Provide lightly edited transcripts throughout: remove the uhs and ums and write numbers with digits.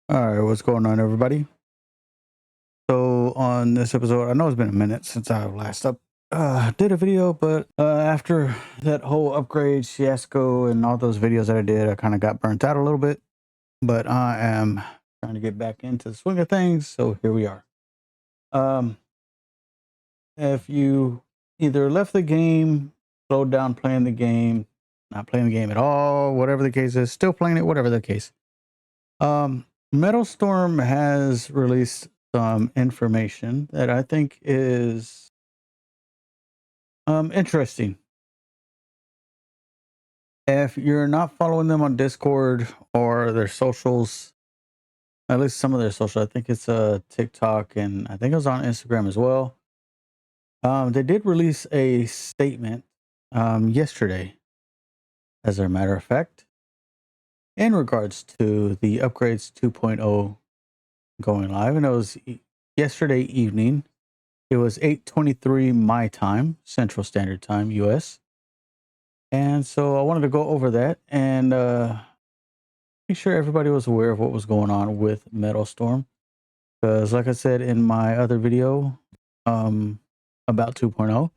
All right, what's going on, everybody? So on this episode, I know it's been a minute since I last did a video, but after that whole upgrade fiasco and all those videos that I did, I kind of got burnt out a little bit. But I am trying to get back into the swing of things, so here we are. Um, if you either left the game, slowed down playing the game, not playing the game at all, whatever the case is, still playing it, whatever the case. Metalstorm has released some information that I think is interesting. If you're not following them on Discord or their socials, at least some of their social, I think it's TikTok and I think it was on Instagram as well. They did release a statement yesterday, as a matter of fact, in regards to the upgrades 2.0 going live, and it was yesterday evening. It was 8:23 my time, Central Standard Time, US. And so I wanted to go over that and make sure everybody was aware of what was going on with metalstorm. Because, like I said in my other video about 2.0,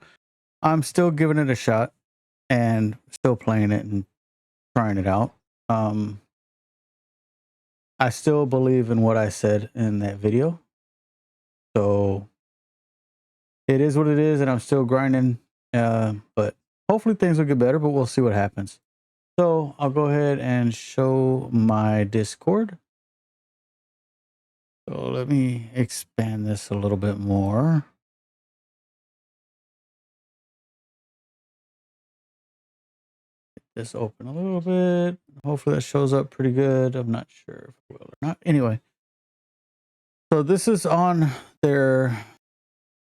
I'm still giving it a shot and still playing it and trying it out. I still believe in what I said in that video. So it is what it is, and I'm still grinding. But hopefully things will get better, but we'll see what happens. So I'll go ahead and show my Discord. So let me expand this a little bit more. Get this open a little bit. Hopefully that shows up pretty good. I'm not sure if it will or not. Anyway, so this is on their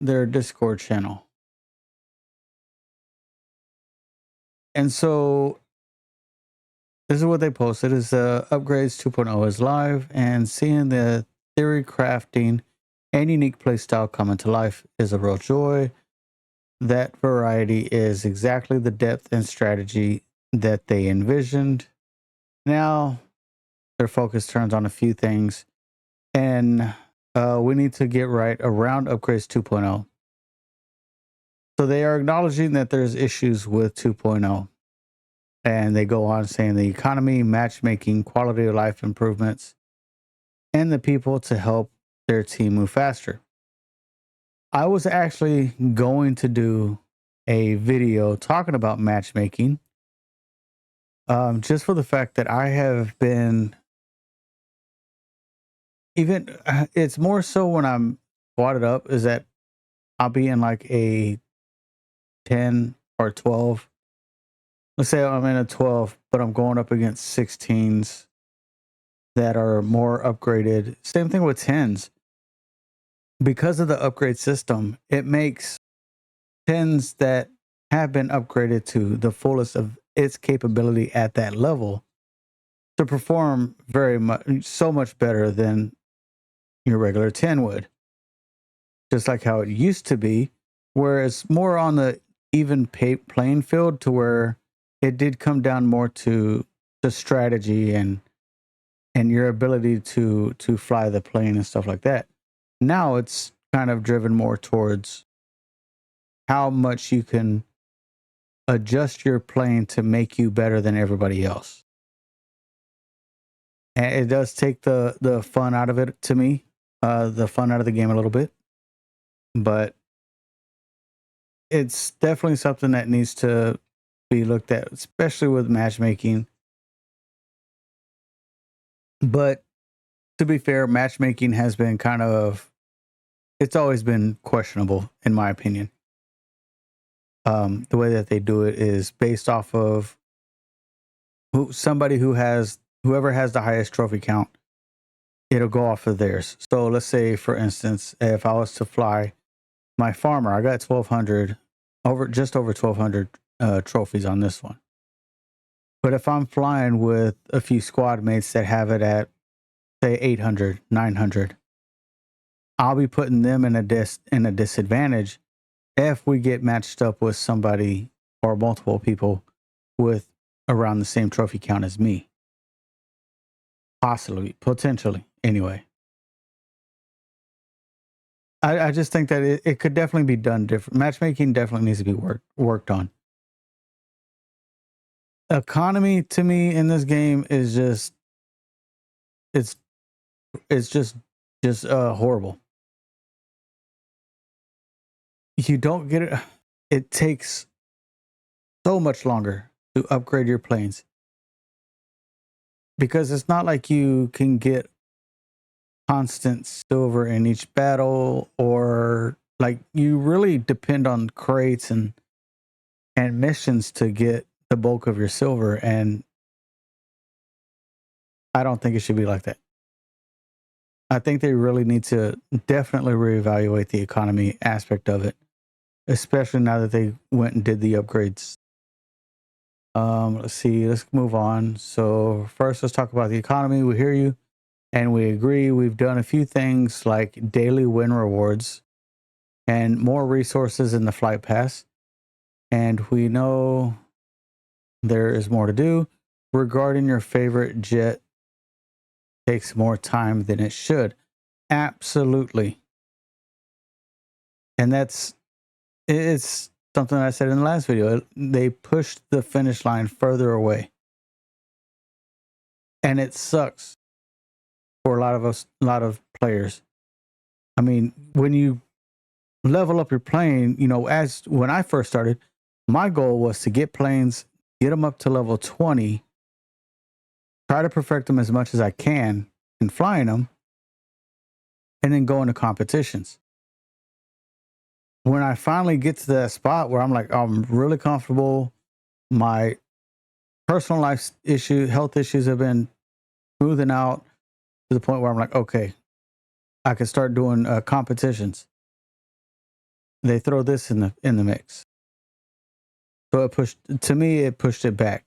Discord channel. And so this is what they posted is upgrades 2.0 is live, and seeing the theory crafting and unique playstyle coming to life is a real joy. That variety is exactly the depth and strategy that they envisioned. Now their focus turns on a few things, and we need to get right around upgrades 2.0. So they are acknowledging that there's issues with 2.0. And they go on saying the economy, matchmaking, quality of life improvements, and the people to help their team move faster. I was actually going to do a video talking about matchmaking, just for the fact that I have been, even it's more so when I'm brought it up, is that I'll be in like a 10 or 12. Let's say I'm in a 12, but I'm going up against 16s that are more upgraded. Same thing with 10s. Because of the upgrade system, it makes 10s that have been upgraded to the fullest of its capability at that level to perform so much better than your regular 10 would. Just like how it used to be, where it's more on the even playing field, to where it did come down more to the strategy and your ability to fly the plane and stuff like that. Now it's kind of driven more towards how much you can adjust your plane to make you better than everybody else. And it does take the fun out of it, to me, the fun out of the game a little bit. But it's definitely something that needs to be looked at, especially with matchmaking. But to be fair, matchmaking has been it's always been questionable, in my opinion. The way that they do it is based off of whoever has the highest trophy count. It'll go off of theirs. So let's say, for instance, if I was to fly my farmer, I got 1,200, just over 1,200 trophies on this one. But if I'm flying with a few squad mates that have it at, say, 800, 900, I'll be putting them in a disadvantage if we get matched up with somebody or multiple people with around the same trophy count as me. Possibly, potentially. anyway. I just think that it could definitely be done different. Matchmaking definitely needs to be worked on. Economy to me in this game is just it's it's just horrible. You don't get it. It takes so much longer to upgrade your planes because it's not like you can get constant silver in each battle, or like you really depend on crates and missions to get the bulk of your silver, and I don't think it should be like that. I think they really need to definitely reevaluate the economy aspect of it, especially now that they went and did the upgrades. Let's see, let's move on. So first, let's talk about the economy. We hear you and we agree. We've done a few things like daily win rewards and more resources in the flight pass. And we know there is more to do. Regarding your favorite jet, takes more time than it should. Absolutely. And it's something I said in the last video. They pushed the finish line further away. And it sucks for a lot of us, a lot of players. I mean, when you level up your plane, as when I first started, my goal was to get planes, get them up to level 20, try to perfect them as much as I can in flying them, and then go into competitions. When I finally get to that spot where I'm like, I'm really comfortable, my personal life health issues have been smoothing out to the point where I'm like, okay, I can start doing competitions. They throw this in the mix, so it pushed it back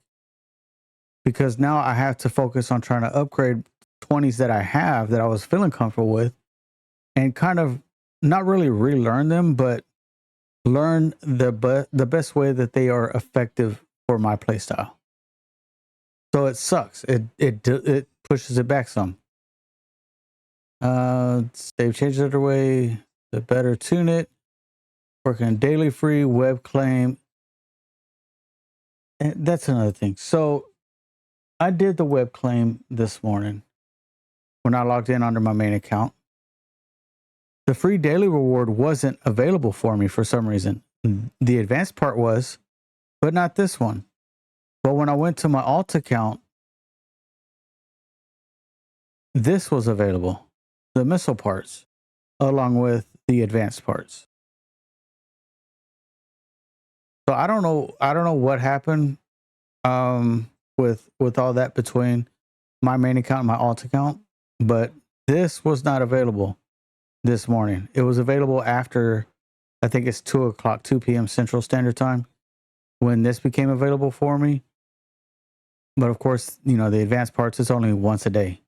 because now I have to focus on trying to upgrade 20s that I have that I was feeling comfortable with, and kind of not really relearn them, but learn the best way that they are effective for my playstyle. So it sucks. It pushes it back some. They've changed it away. The better tune it. Working daily free web claim. And that's another thing. So I did the web claim this morning when I logged in under my main account. The free daily reward wasn't available for me for some reason. The advanced part was, but not this one. But when I went to my alt account, this was available. The missile parts, along with the advanced parts. So I don't know what happened with all that between my main account and my alt account, but this was not available this morning. It was available after, I think it's 2:00, 2 p.m. Central Standard Time, when this became available for me. But of course, the advanced parts is only once a day,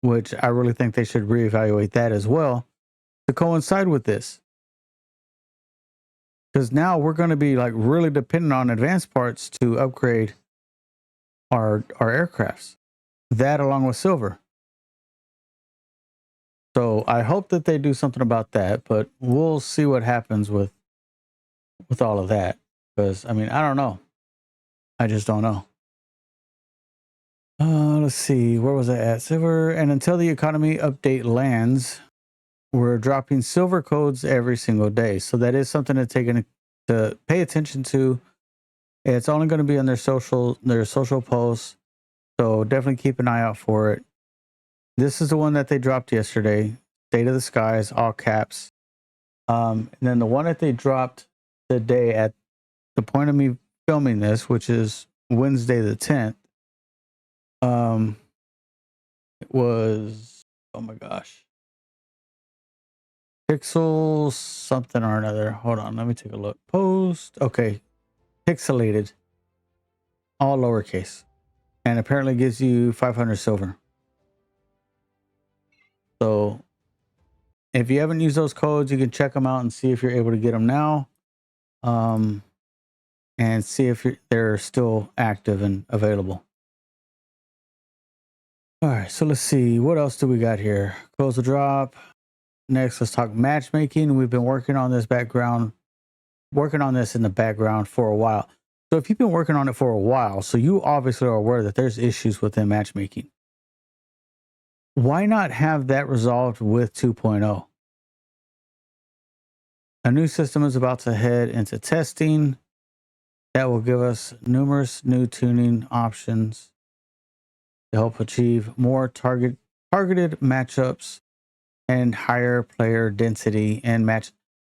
which I really think they should reevaluate that as well to coincide with this. Because now we're going to be like really dependent on advanced parts to upgrade our aircrafts. That along with silver. So I hope that they do something about that, but we'll see what happens with all of that. Because I mean, I don't know. I just don't know. Let's see. Where was I at? Silver. And until the economy update lands, we're dropping silver codes every single day. So that is something to pay attention to. It's only going to be on their social posts. So definitely keep an eye out for it. This is the one that they dropped yesterday. State of the Skies, all caps. And then the one that they dropped today at the point of me filming this, which is Wednesday the 10th, it was, oh my gosh, pixel something or another. Hold on, let me take a look. Post, okay, pixelated, all lowercase, and apparently gives you 500 silver. So if you haven't used those codes, you can check them out and see if you're able to get them now. And see if they're still active and available. All right, so let's see. What else do we got here? Close the drop. Next, let's talk matchmaking. We've been working on this in the background for a while. So if you've been working on it for a while, so you obviously are aware that there's issues within matchmaking. Why not have that resolved with 2.0? A new system is about to head into testing that will give us numerous new tuning options to help achieve more targeted matchups and higher player density and match.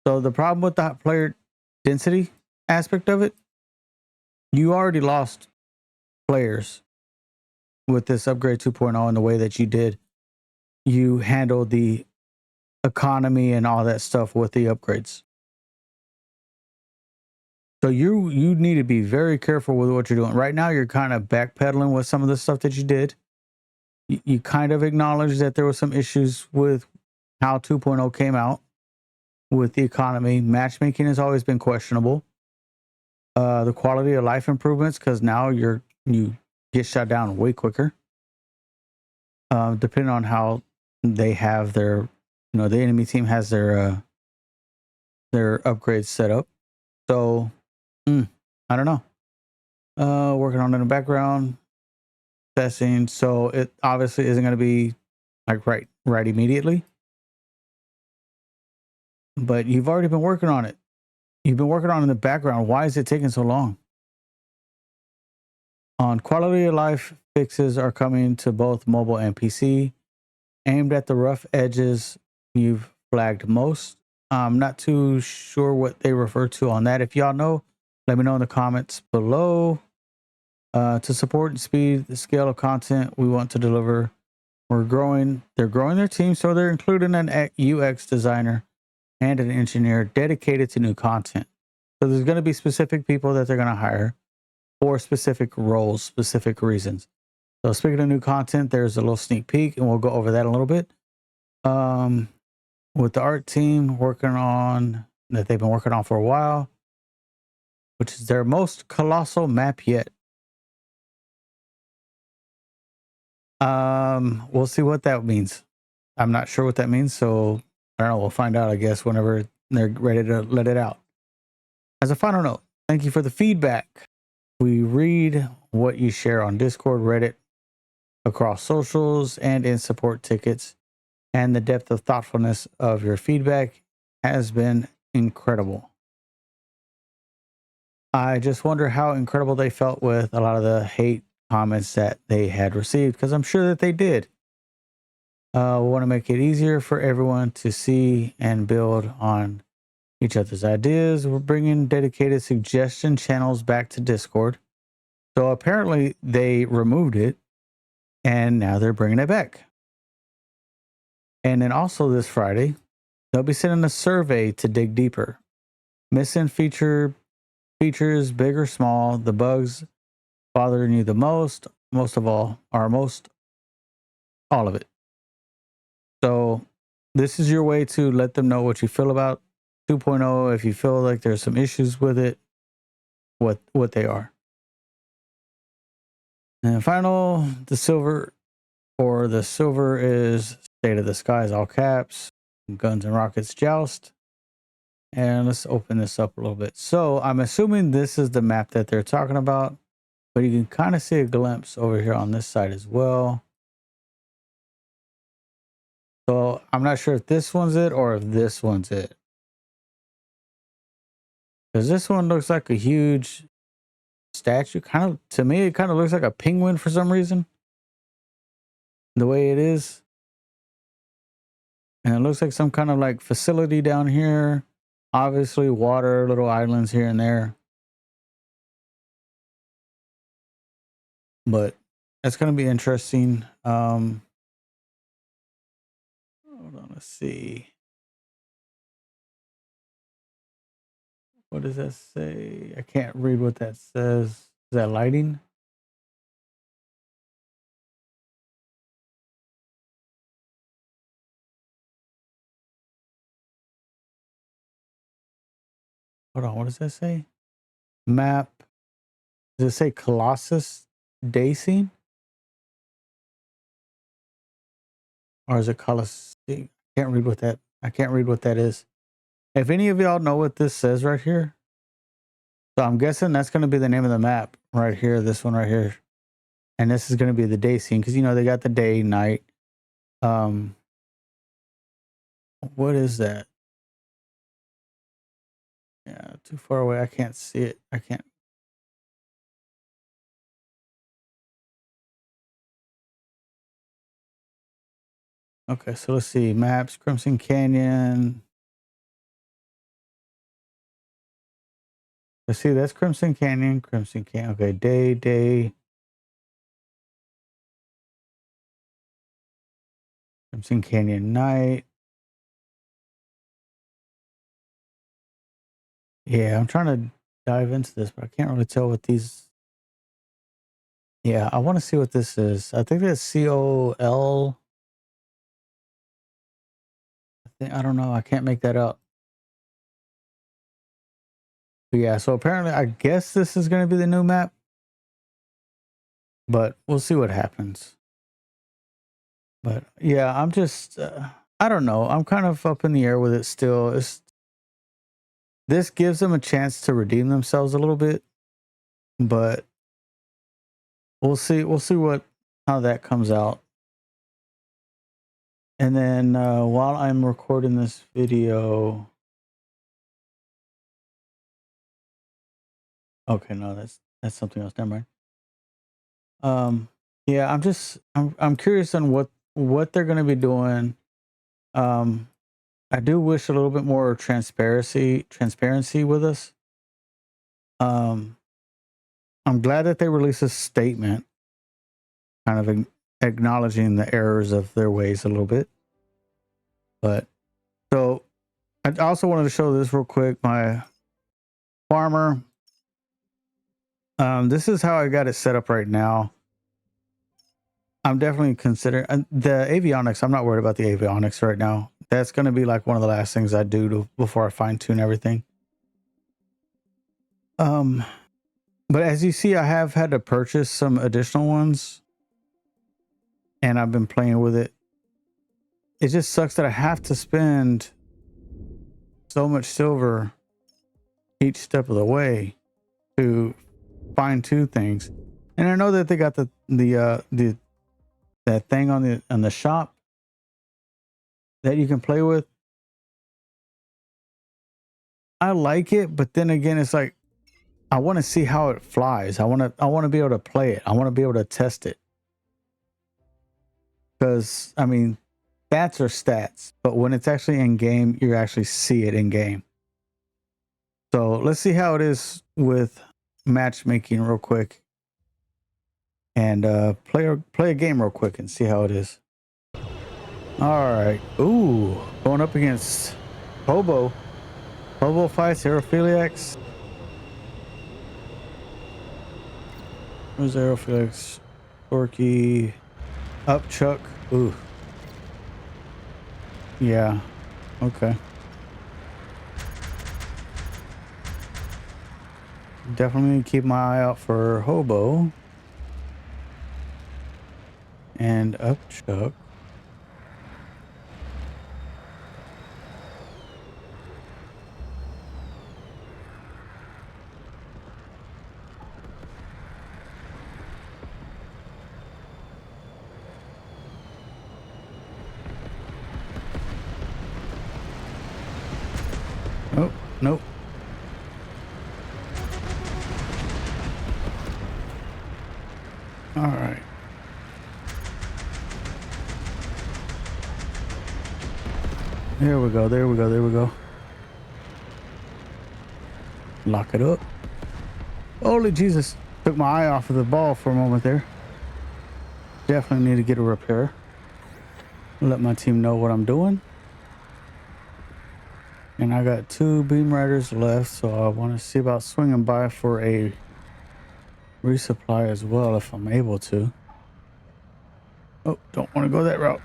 So the problem with the player density aspect of it, you already lost players with this upgrade 2.0 in the way that you did. You handled the economy and all that stuff with the upgrades. So you need to be very careful with what you're doing. Right now, you're kind of backpedaling with some of the stuff that you did. You kind of acknowledge that there were some issues with how 2.0 came out with the economy. Matchmaking has always been questionable. The quality of life improvements, because now you get shut down way quicker. Depending on how they have their, the enemy team has their upgrades set up. So I don't know. Working on it in the background, testing. So it obviously isn't going to be like right immediately. But you've already been working on it. You've been working on it in the background. Why is it taking so long? On quality of life, fixes are coming to both mobile and PC, aimed at the rough edges you've flagged most. I'm not too sure what they refer to on that. If y'all know, let me know in the comments below. To support and speed the scale of content we want to deliver, they're growing their team, so they're including an UX designer and an engineer dedicated to new content. So there's going to be specific people that they're going to hire for specific roles, specific reasons. So speaking of new content, there's a little sneak peek, and we'll go over that a little bit. With the art team that they've been working on for a while, which is their most colossal map yet. We'll see what that means. I'm not sure what that means, so I don't know. We'll find out, I guess, whenever they're ready to let it out. As a final note, thank you for the feedback. We read what you share on Discord, Reddit, across socials, and in support tickets. And the depth of thoughtfulness of your feedback has been incredible. I just wonder how incredible they felt with a lot of the hate comments that they had received, because I'm sure that they did. We want to make it easier for everyone to see and build on each other's ideas. We're bringing dedicated suggestion channels back to Discord. So apparently they removed it and now they're bringing it back. And then also this Friday, they'll be sending a survey to dig deeper. Missing features, big or small, the bugs bothering you the most of all, all of it. So this is your way to let them know what you feel about 2.0. If you feel like there's some issues with it, what they are. And final, the silver is State of the Skies, all caps, Guns and Rockets Joust. And let's open this up a little bit. So I'm assuming this is the map that they're talking about, but you can kind of see a glimpse over here on this side as well. So I'm not sure if this one's it or if this one's it. Because this one looks like a huge statue. To me, it kind of looks like a penguin for some reason. The way it is. And it looks like some kind of like facility down here. Obviously water, little islands here and there. But that's going to be interesting. Hold on, let's see. What does that say? I can't read what that says. Is that lighting? Hold on, what does that say? Map. Does it say Colossus Day Scene? or is it Coliseum? Can't read what that. I can't read what that is. If any of y'all know what this says right here, so I'm guessing that's going to be the name of the map right here. This one right here, and this is going to be the day scene because you know they got the day, night. What is that? Yeah, too far away. I can't see it. I can't. Okay, so let's see. Maps, Crimson Canyon. Let's see. That's Crimson Canyon. Crimson Canyon. Okay, day. Crimson Canyon night. Yeah, I'm trying to dive into this, but I can't really tell what these. Yeah, I want to see what this is. I think that's COL. I don't know. I can't make that out. But yeah, so apparently, I guess this is going to be the new map, but we'll see what happens. But yeah, I'm just, I don't know. I'm kind of up in the air with it still. This gives them a chance to redeem themselves a little bit, but we'll see. We'll see how that comes out. And then while I'm recording this video, okay, no, that's something else. Never mind. Yeah, I'm curious on what they're going to be doing. I do wish a little bit more transparency with us. I'm glad that they released a statement, kind of acknowledging the errors of their ways a little bit. But so I also wanted to show this real quick. My farmer. This is how I got it set up right now. I'm definitely considering the avionics. I'm not worried about the avionics right now. That's going to be like one of the last things I do before I fine tune everything. But as you see, I have had to purchase some additional ones, and I've been playing with it. It just sucks that I have to spend so much silver each step of the way to fine tune things. And I know that they got that thing on the shop that you can play with. I like it, but then again, it's like I want to see how it flies. I want to be able to play it. I want to be able to test it. Because I mean, stats are stats, but when it's actually in game, you actually see it in game. So let's see how it is with matchmaking real quick, and play a game real quick and see how it is. All right. Ooh, going up against Hobo. Hobo fights Aerophiliacs. Where's Aerophiliacs? Torquey. Up Chuck. Ooh. Yeah. Okay. Definitely keep my eye out for Hobo. And Up Chuck. Oh, nope. All right. There we go. There we go. There we go. Lock it up. Holy Jesus. Took my eye off of the ball for a moment there. Definitely need to get a repair. Let my team know what I'm doing. And I got 2 beam riders left, so I want to see about swinging by for a resupply as well if I'm able to. Oh, don't want to go that route.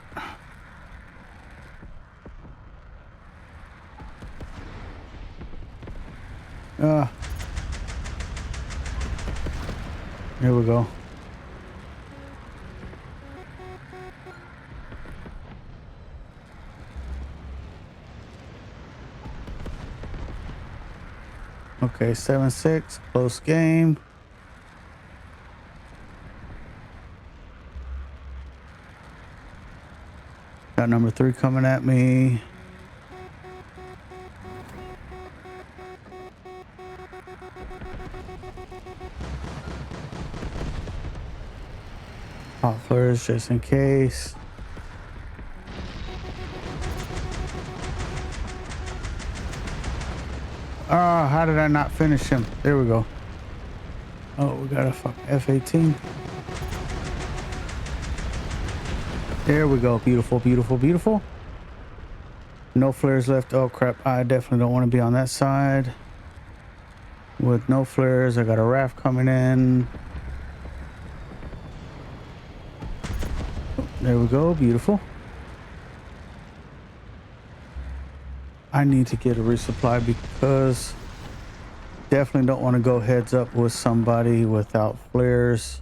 Here we go. Okay, 7-6, close game. Got number 3 coming at me. Hot flares just in case. Oh, how did I not finish him? There we go. Oh, we got a fucking F-18. There we go. Beautiful, beautiful, beautiful. No flares left. Oh, crap. I definitely don't want to be on that side. With no flares, I got a raft coming in. There we go. Beautiful. I need to get a resupply because definitely don't want to go heads up with somebody without flares.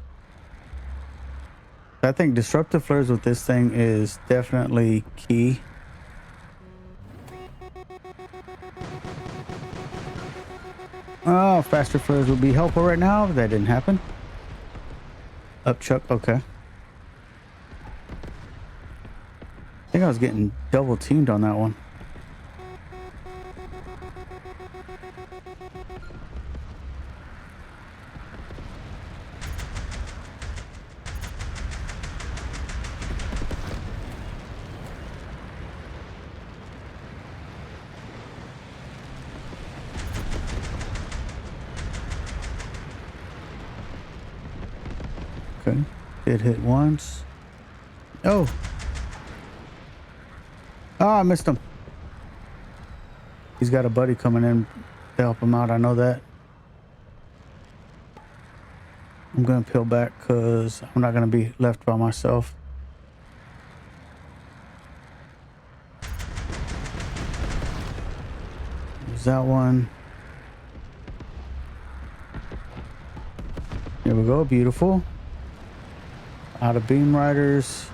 I think disruptive flares with this thing is definitely key. Oh, faster flares would be helpful right now, but that didn't happen. Up chuck, okay. I think I was getting double teamed on that one. Okay, did hit once. Oh. Oh, I missed him. He's got a buddy coming in to help him out. I know that. I'm going to peel back because I'm not going to be left by myself. There's that one. There we go. Beautiful. Out of beam riders.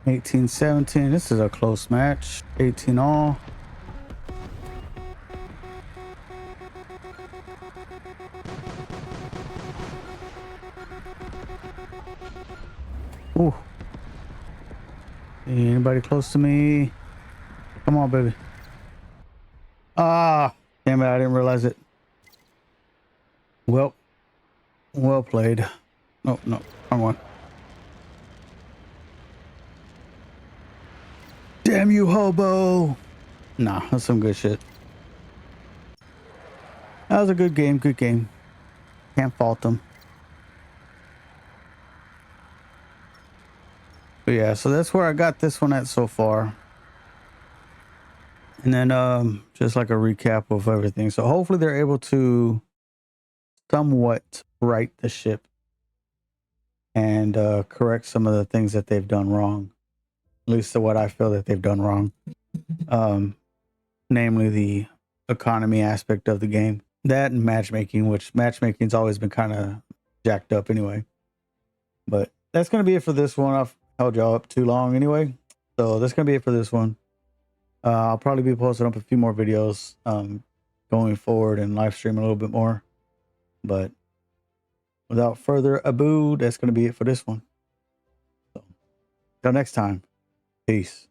18-17. This is a close match. 18 all. Ooh. Anybody close to me? Come on, baby. Ah, damn it. I didn't realize it. Well played. Oh, no. Wrong one. Damn you, hobo. Nah, that's some good shit. That was a good game. Good game. Can't fault them. But yeah, so that's where I got this one at so far. And then just like a recap of everything. So hopefully they're able to somewhat right the ship and correct some of the things that they've done wrong. At least to what I feel that they've done wrong. Namely the economy aspect of the game. That and matchmaking, which matchmaking's always been kind of jacked up anyway. But that's going to be it for this one. I've held y'all up too long anyway. So that's going to be it for this one. I'll probably be posting up a few more videos going forward and live stream a little bit more. But without further ado, that's going to be it for this one. So, till next time. Peace.